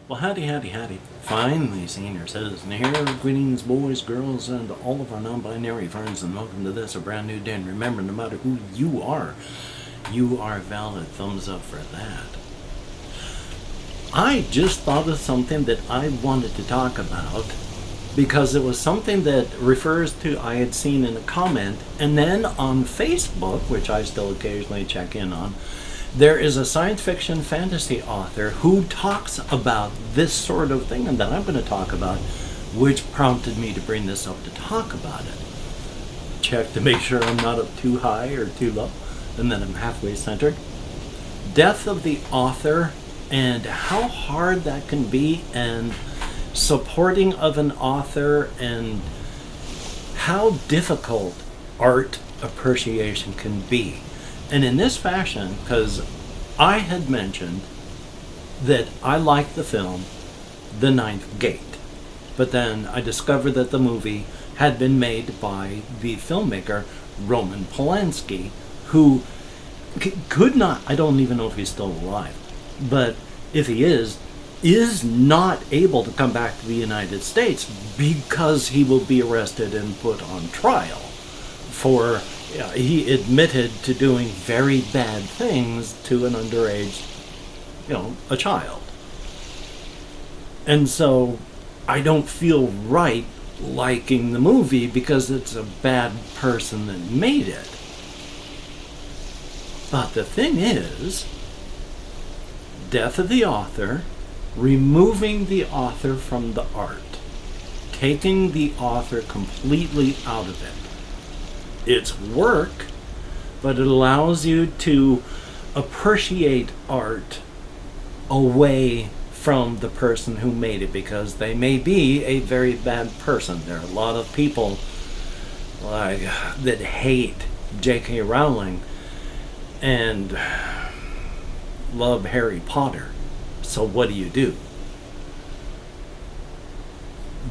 Well, howdy, howdy, howdy. Finally, senior citizen here. Greetings, boys, girls, and all of our non-binary friends, and welcome to this, a brand new day. And remember, no matter who you are valid. Thumbs up for that. I just thought of something that I wanted to talk about because it was something that refers to I had seen in a comment, and then on Facebook, which I still occasionally check in on, there is a science fiction fantasy author who talks about this sort of thing and that I'm going to talk about, which prompted me to bring this up to talk about it. Check to make sure I'm not up too high or too low, and then I'm halfway centered. Death of the author and how hard that can be, and supporting of an author, and how difficult art appreciation can be. And in this fashion, because I had mentioned that I liked the film The Ninth Gate, but then I discovered that the movie had been made by the filmmaker Roman Polanski, who could not, I don't even know if he's still alive, but if he is not able to come back to the United States because he will be arrested and put on trial for, he admitted to doing very bad things to an underage, a child. And so I don't feel right liking the movie because it's a bad person that made it. But the thing is, death of the author, removing the author from the art, taking the author completely out of it. It's work, but it allows you to appreciate art away from the person who made it, because they may be a very bad person. There are a lot of people that hate J.K. Rowling and love Harry Potter. So what do?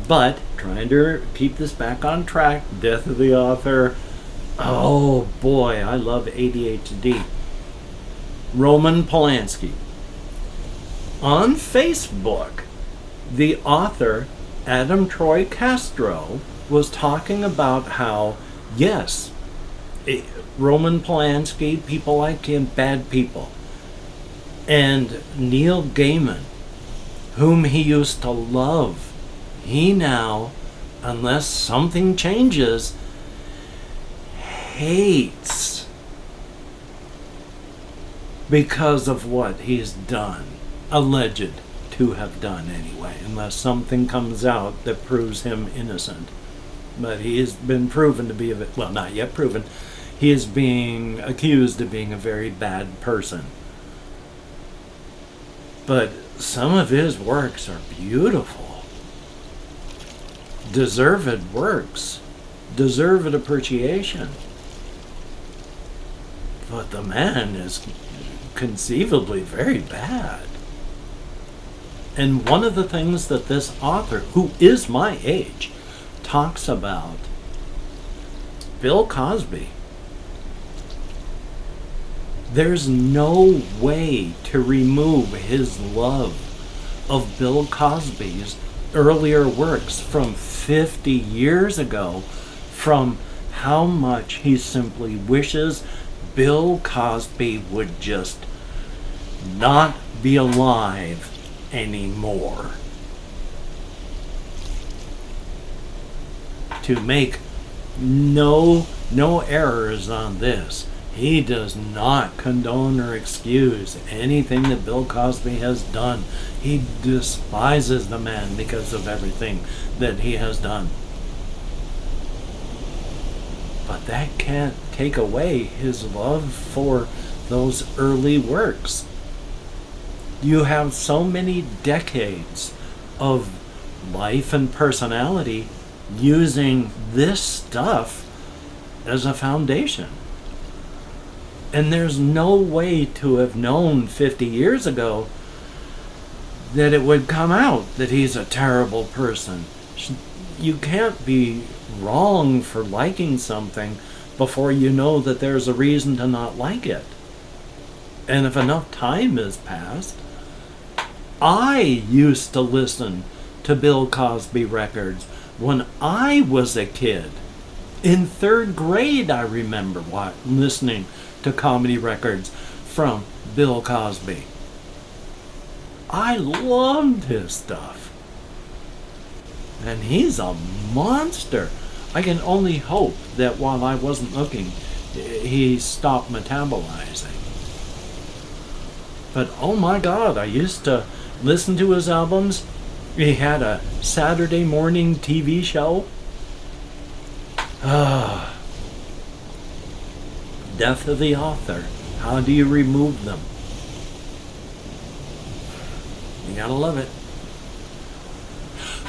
But trying to keep this back on track, death of the author. Oh boy, I love ADHD. Roman Polanski. On Facebook, the author, Adam Troy Castro, was talking about how, yes, Roman Polanski, people like him, bad people. And Neil Gaiman, whom he used to love, he now, unless something changes, hates because of what he's done, alleged to have done anyway, unless something comes out that proves him innocent. But he has been proven to be, well, not yet proven, he is being accused of being a very bad person. But some of his works are beautiful. Deserved works. Deserved appreciation. But the man is conceivably very bad. And one of the things that this author, who is my age, talks about, Bill Cosby. There's no way to remove his love of Bill Cosby's earlier works from 50 years ago, from how much he simply wishes Bill Cosby would just not be alive anymore. To make no errors on this, he does not condone or excuse anything that Bill Cosby has done. He despises the man because of everything that he has done. But that can't take away his love for those early works. You have so many decades of life and personality using this stuff as a foundation. And there's no way to have known 50 years ago that it would come out that he's a terrible person. You can't be wrong for liking something before you know that there's a reason to not like it. And if enough time has passed, I used to listen to Bill Cosby records when I was a kid. In third grade, I remember listening to comedy records from Bill Cosby. I loved his stuff. And he's a monster. I can only hope that while I wasn't looking, he stopped metabolizing. But oh my God, I used to listen to his albums. He had a Saturday morning TV show. Death of the author. How do you remove them? You gotta love it.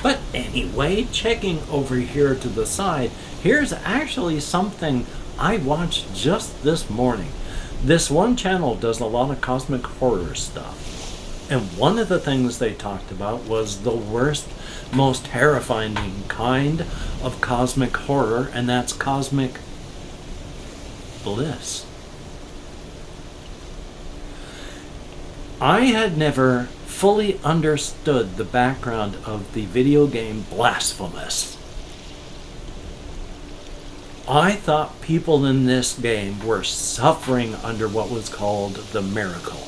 But anyway, checking over here to the side, here's actually something I watched just this morning. This one channel does a lot of cosmic horror stuff. And one of the things they talked about was the worst, most terrifying kind of cosmic horror, and that's cosmic bliss. I had never fully understood the background of the video game Blasphemous. I thought people in this game were suffering under what was called the miracle,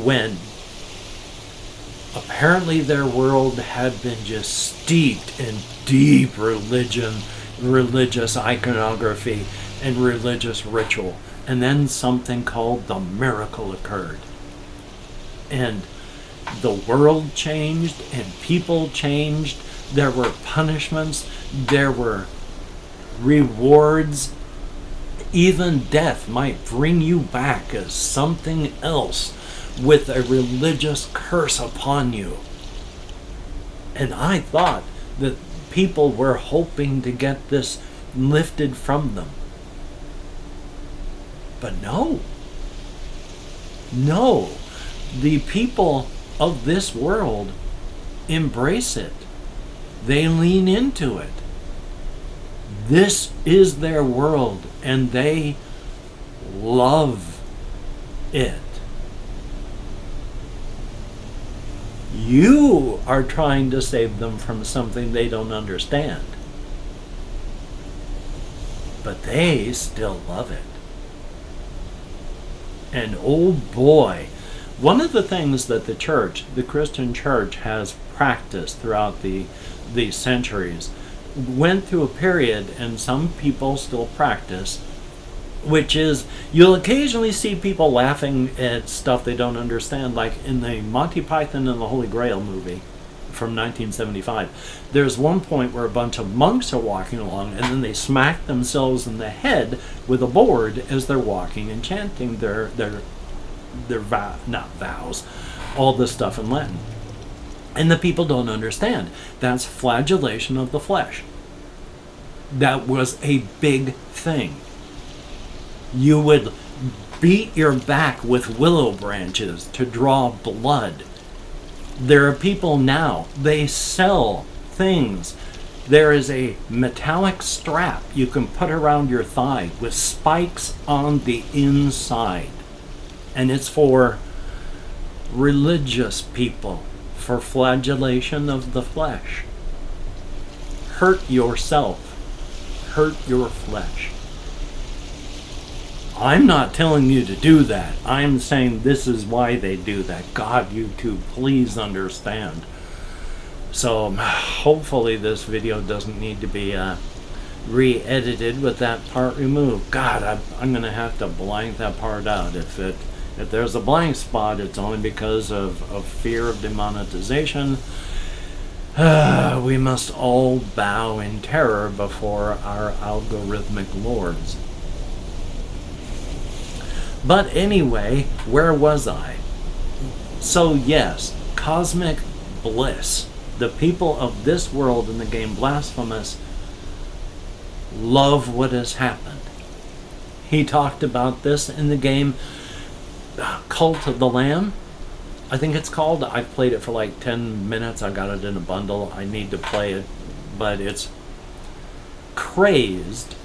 when apparently their world had been just steeped in deep religious iconography and religious ritual, and then something called the miracle occurred. And the world changed and people changed. There were punishments, there were rewards. Even death might bring you back as something else with a religious curse upon you. And I thought that people were hoping to get this lifted from them. But no. No. The people of this world embrace it. They lean into it. This is their world, and they love it. You are trying to save them from something they don't understand. But they still love it. And oh boy, one of the things that the church, the Christian church, has practiced throughout the centuries, went through a period, and some people still practice, which is you'll occasionally see people laughing at stuff they don't understand, like in the Monty Python and the Holy Grail movie from 1975. There's one point where a bunch of monks are walking along, and then they smack themselves in the head with a board as they're walking and chanting their not vows, all this stuff in Latin. And the people don't understand. That's flagellation of the flesh. That was a big thing. You would beat your back with willow branches to draw blood. There are people now, they sell things. There is a metallic strap you can put around your thigh with spikes on the inside. And it's for religious people, for flagellation of the flesh. Hurt yourself. Hurt your flesh. I'm not telling you to do that. I'm saying this is why they do that. God, YouTube, please understand. So hopefully this video doesn't need to be re-edited with that part removed. God, I'm going to have to blank that part out. If there's a blank spot, it's only because of fear of demonetization. We must all bow in terror before our algorithmic lords. But anyway, where was I? So yes, cosmic bliss. The people of this world in the game Blasphemous love what has happened. He talked about this in the game Cult of the Lamb, I think it's called. I've played it for like 10 minutes. I got it in a bundle. I need to play it, but it's crazed.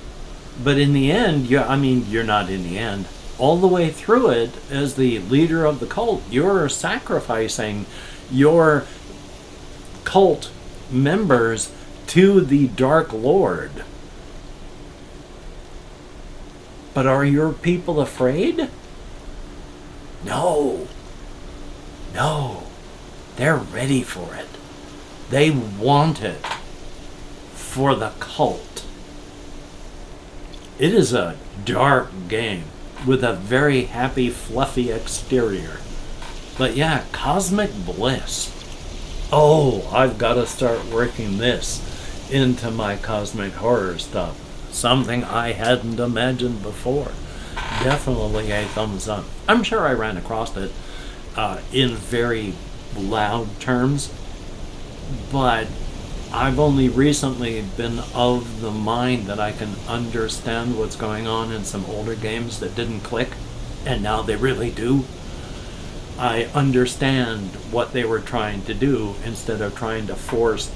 But in the end, you're not in the end. all the way through it, as the leader of the cult, you're sacrificing your cult members to the Dark Lord. But are your people afraid? No. No. They're ready for it. They want it for the cult. It is a dark game with a very happy, fluffy exterior. But yeah, Cosmic Bliss. Oh, I've got to start working this into my cosmic horror stuff. Something I hadn't imagined before. Definitely a thumbs up. I'm sure I ran across it in very loud terms, but I've only recently been of the mind that I can understand what's going on in some older games that didn't click, and now they really do. I understand what they were trying to do instead of trying to force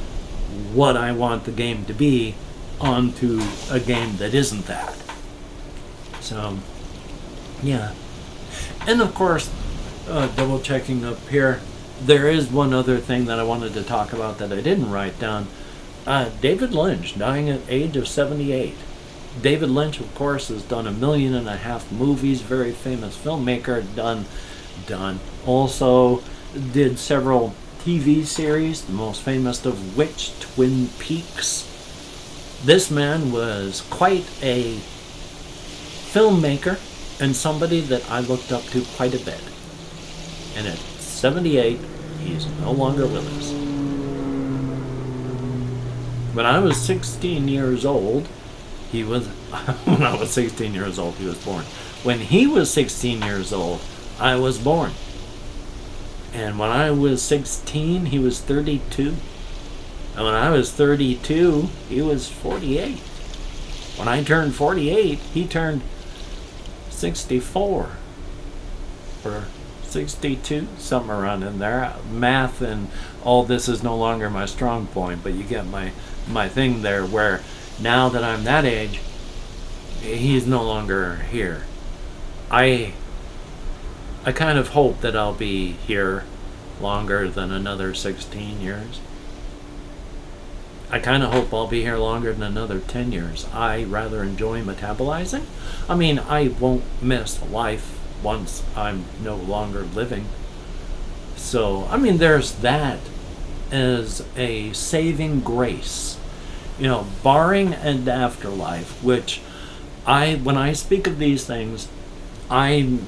what I want the game to be onto a game that isn't that. So, yeah. And of course, double checking up here, there is one other thing that I wanted to talk about that I didn't write down. David Lynch, dying at age of 78. David Lynch, of course, has done 1.5 million movies, very famous filmmaker, also did several TV series, the most famous of which, Twin Peaks. This man was quite a filmmaker and somebody that I looked up to quite a bit. And at 78, he's no longer with us. When I was 16 years old, when I was 16 years old, he was born. When he was 16 years old, I was born. And when I was 16, he was 32. And when I was 32, he was 48. When I turned 48, he turned 64. Or 62, something around in there. Math and all this is no longer my strong point, but you get my thing there, where now that I'm that age, he's no longer here. I kind of hope that I'll be here longer than another 16 years. I kind of hope I'll be here longer than another 10 years. I rather enjoy metabolizing. I mean, I won't miss life once I'm no longer living. So, I mean, there's that as a saving grace. You know, barring an afterlife, which when I speak of these things, I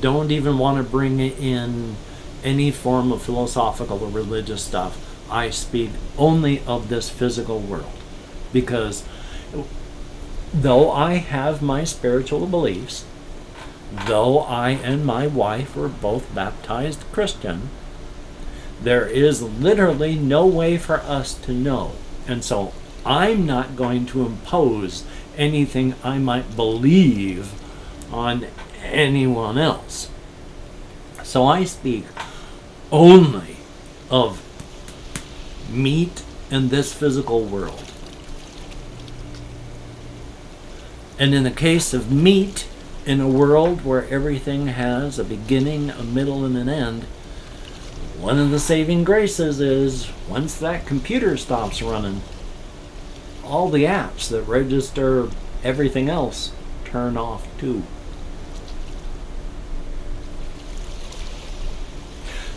don't even want to bring in any form of philosophical or religious stuff. I speak only of this physical world, because though I have my spiritual beliefs, though I and my wife were both baptized Christian, there is literally no way for us to know. And so I'm not going to impose anything I might believe on anyone else. So I speak only of meat in this physical world. And in the case of meat, in a world where everything has a beginning, a middle, and an end, one of the saving graces is once that computer stops running, all the apps that register everything else turn off too.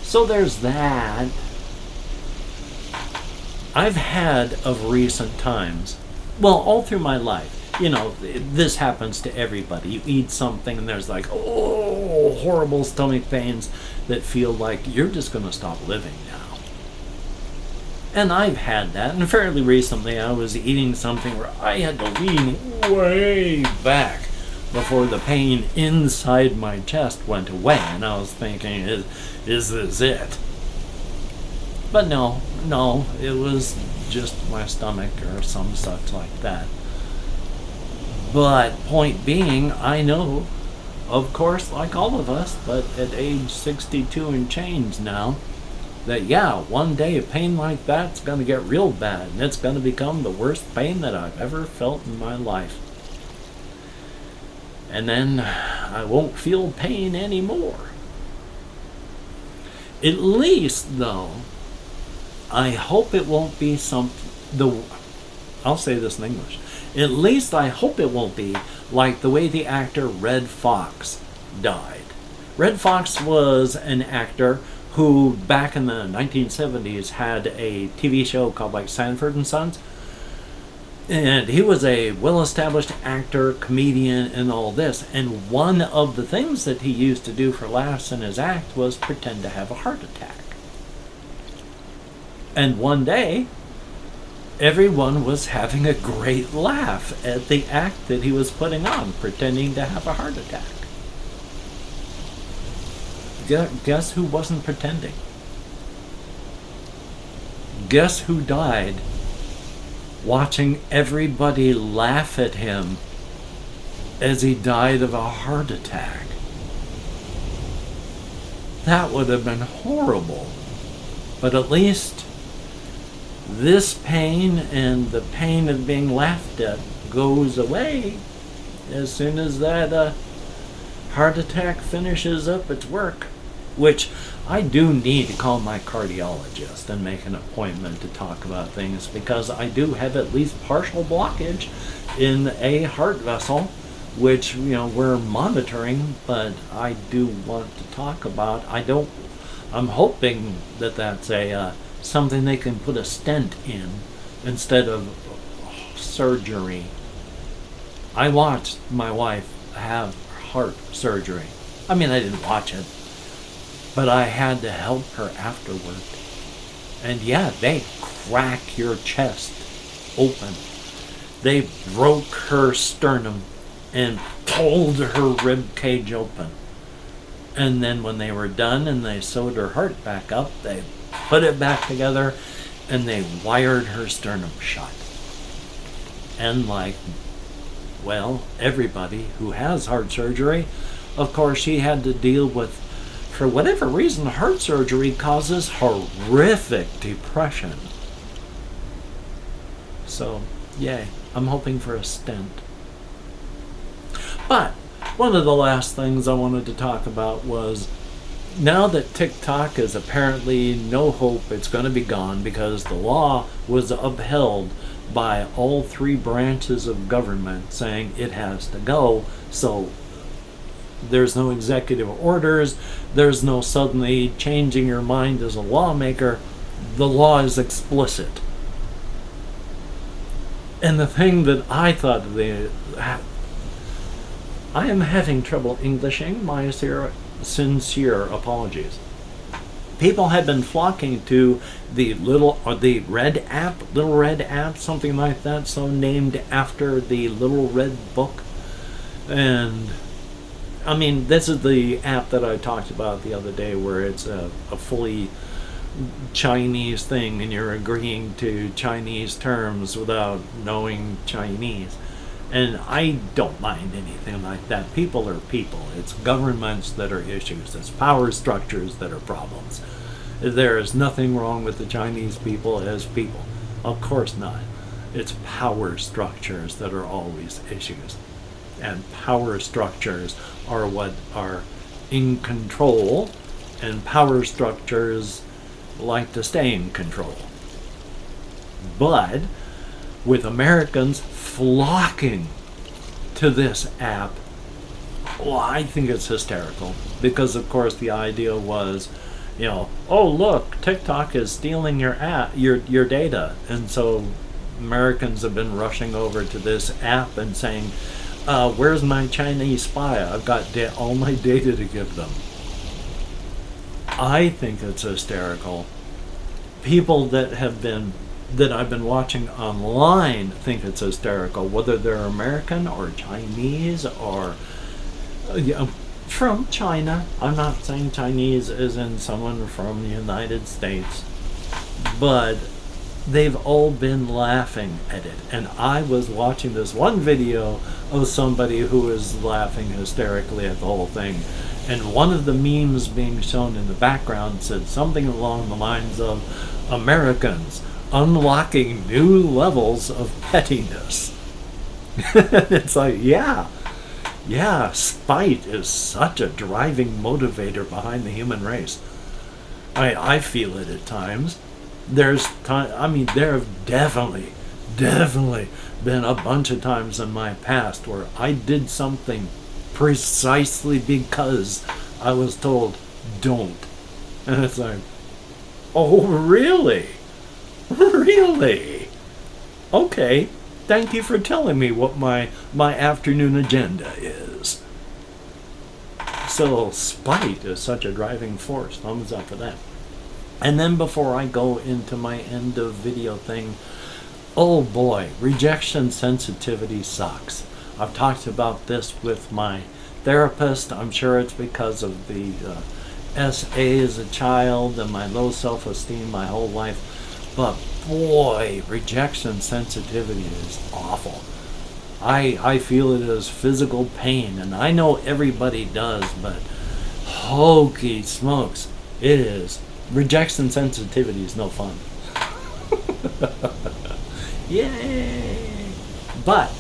So there's that. I've had of recent times, well, all through my life, you know, this happens to everybody. You eat something and there's like, oh, horrible stomach pains that feel like you're just going to stop living now. And I've had that. And fairly recently I was eating something where I had to lean way back before the pain inside my chest went away. And I was thinking, is this it? But no, it was just my stomach or some such like that. But point being, I know, of course, like all of us, but at age 62 and change now, that yeah, one day a pain like that's going to get real bad, and it's going to become the worst pain that I've ever felt in my life. and then I won't feel pain anymore. At least, though, I hope it won't be I'll say this in English. At least I hope it won't be like the way the actor Red Fox died. Red Fox was an actor who back in the 1970s had a TV show called like Sanford and Sons. And he was a well-established actor, comedian, and all this. And one of the things that he used to do for laughs in his act was pretend to have a heart attack. And one day, everyone was having a great laugh at the act that he was putting on, pretending to have a heart attack. Guess who wasn't pretending? Guess who died watching everybody laugh at him as he died of a heart attack? That would have been horrible. But at least this pain and the pain of being laughed at goes away as soon as that heart attack finishes up its work. Which I do need to call my cardiologist and make an appointment to talk about things, because I do have at least partial blockage in a heart vessel, which we're monitoring, but I do want to talk about. I'm hoping that that's something they can put a stent in instead of surgery. I watched my wife have heart surgery. I mean, I didn't watch it, but I had to help her afterward. And yeah, they crack your chest open. They broke her sternum and pulled her rib cage open. And then when they were done and they sewed her heart back up, they put it back together and they wired her sternum shut. And everybody who has heart surgery, of course, she had to deal with, for whatever reason, heart surgery causes horrific depression. So, yay, I'm hoping for a stent. But one of the last things I wanted to talk about was, now that TikTok is apparently no hope, it's going to be gone because the law was upheld by all three branches of government saying it has to go. So there's no executive orders, there's no suddenly changing your mind as a lawmaker. The law is explicit. And the thing that I thought I am having trouble Englishing, my sincere apologies. People have been flocking to the Little Red app, something like that, so named after the Little Red Book. And I mean, this is the app that I talked about the other day, where it's a fully Chinese thing and you're agreeing to Chinese terms without knowing Chinese. And I don't mind anything like that. People are people. It's governments that are issues. It's power structures that are problems. There is nothing wrong with the Chinese people as people. Of course not. It's power structures that are always issues. And power structures are what are in control, and power structures like to stay in control. But with Americans flocking to this app, well, I think it's hysterical, because of course the idea was, oh look, TikTok is stealing your your data, and so Americans have been rushing over to this app and saying, where's my Chinese spy? I've got all my data to give them. I think it's hysterical. People that I've been watching online think it's hysterical, whether they're American or Chinese or from China. I'm not saying Chinese as in someone from the United States, but they've all been laughing at it. And I was watching this one video of somebody who was laughing hysterically at the whole thing, and one of the memes being shown in the background said something along the lines of Americans unlocking new levels of pettiness. It's like, yeah, Yeah, spite is such a driving motivator behind the human race. I feel it at times. There's time. I mean, there have definitely been a bunch of times in my past where I did something precisely because I was told don't, and it's like, oh really, really? Okay, thank you for telling me what my afternoon agenda is. So spite is such a driving force. Thumbs up for that. And then before I go into my end of video thing, oh boy, rejection sensitivity sucks. I've talked about this with my therapist. I'm sure it's because of the SA as a child and my low self-esteem my whole life. But boy, rejection sensitivity is awful. I feel it as physical pain, and I know everybody does, but hokey smokes, it is. Rejection sensitivity is no fun. Yay! But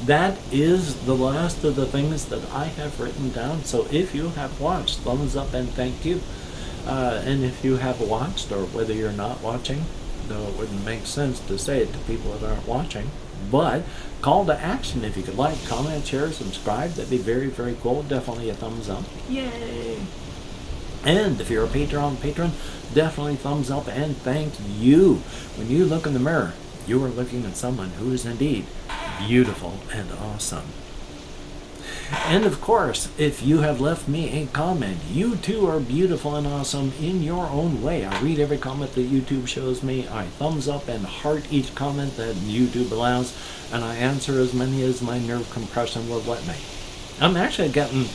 that is the last of the things that I have written down. So if you have watched, thumbs up and thank you. And if you have watched, or whether you're not watching, though it wouldn't make sense to say it to people that aren't watching, but call to action. If you could like, comment, share, subscribe, that'd be very, very cool. Definitely a thumbs up. Yay! And if you're a patron, definitely thumbs up and thank you. When you look in the mirror, you are looking at someone who is indeed beautiful and awesome. And of course, if you have left me a comment, you too are beautiful and awesome in your own way. I read every comment that YouTube shows me. I thumbs up and heart each comment that YouTube allows, and I answer as many as my nerve compression will let me. I'm actually getting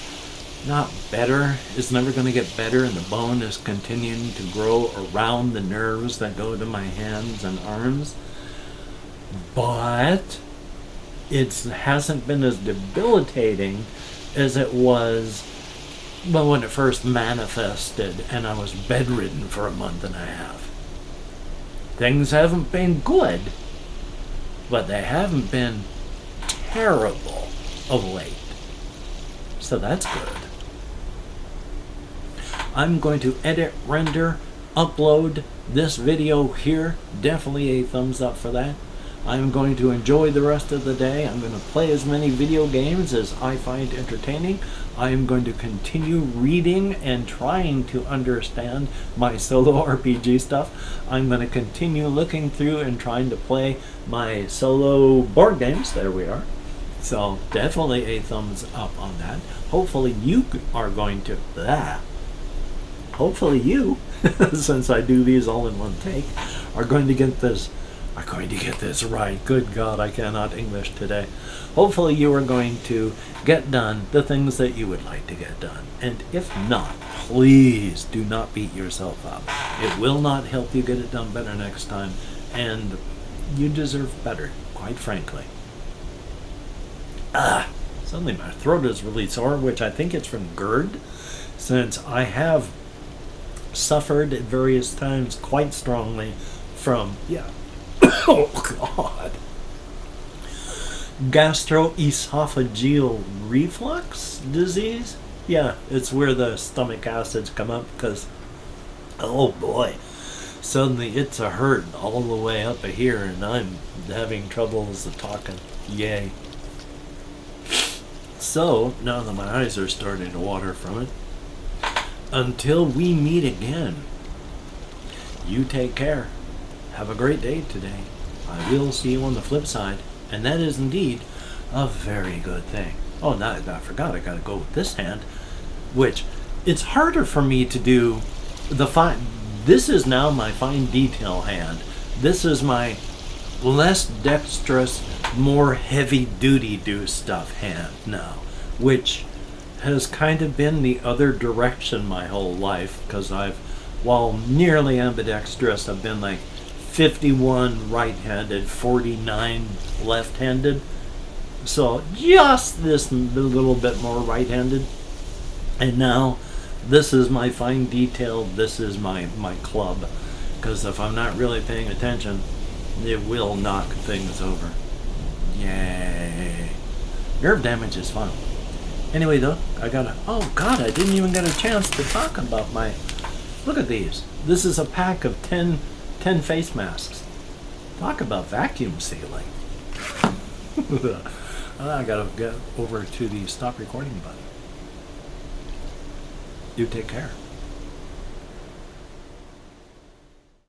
not better. It's never going to get better, and the bone is continuing to grow around the nerves that go to my hands and arms. But it hasn't been as debilitating as it was when it first manifested and I was bedridden for a month and a half. Things haven't been good, but they haven't been terrible of late. So that's good. I'm going to edit, render, upload this video here. Definitely a thumbs up for that. I'm going to enjoy the rest of the day. I'm going to play as many video games as I find entertaining. I am going to continue reading and trying to understand my solo RPG stuff. I'm going to continue looking through and trying to play my solo board games. There we are. So definitely a thumbs up on that. Hopefully you are going to... Hopefully you, since I do these all in one take, are going to get this right. Good God, I cannot English today. Hopefully you are going to get done the things that you would like to get done. And if not, please do not beat yourself up. It will not help you get it done better next time. And you deserve better, quite frankly. Suddenly my throat is really sore, which I think it's from GERD, since I have suffered at various times quite strongly from, oh God, gastroesophageal reflux disease. Yeah, it's where the stomach acids come up because, oh boy, suddenly it's a hurt all the way up here and I'm having troubles talking. Yay. So, now that my eyes are starting to water from it, until we meet again, you take care. Have a great day today. I will see you on the flip side, and that is indeed a very good thing. Oh, no, I forgot. I gotta go with this hand, which it's harder for me to do the fine. This is now my fine detail hand. This is my less dexterous, more heavy-duty do stuff hand now, which has kind of been the other direction my whole life, because while nearly ambidextrous, I've been like 51 right-handed, 49 left-handed. So just this little bit more right-handed. And now this is my fine detail, this is my club. Because if I'm not really paying attention, it will knock things over. Yay. Nerve damage is fun. Anyway, though, oh God, I didn't even get a chance to talk about my, look at these. This is a pack of 10 face masks. Talk about vacuum sealing. I gotta get over to the stop recording button. You take care.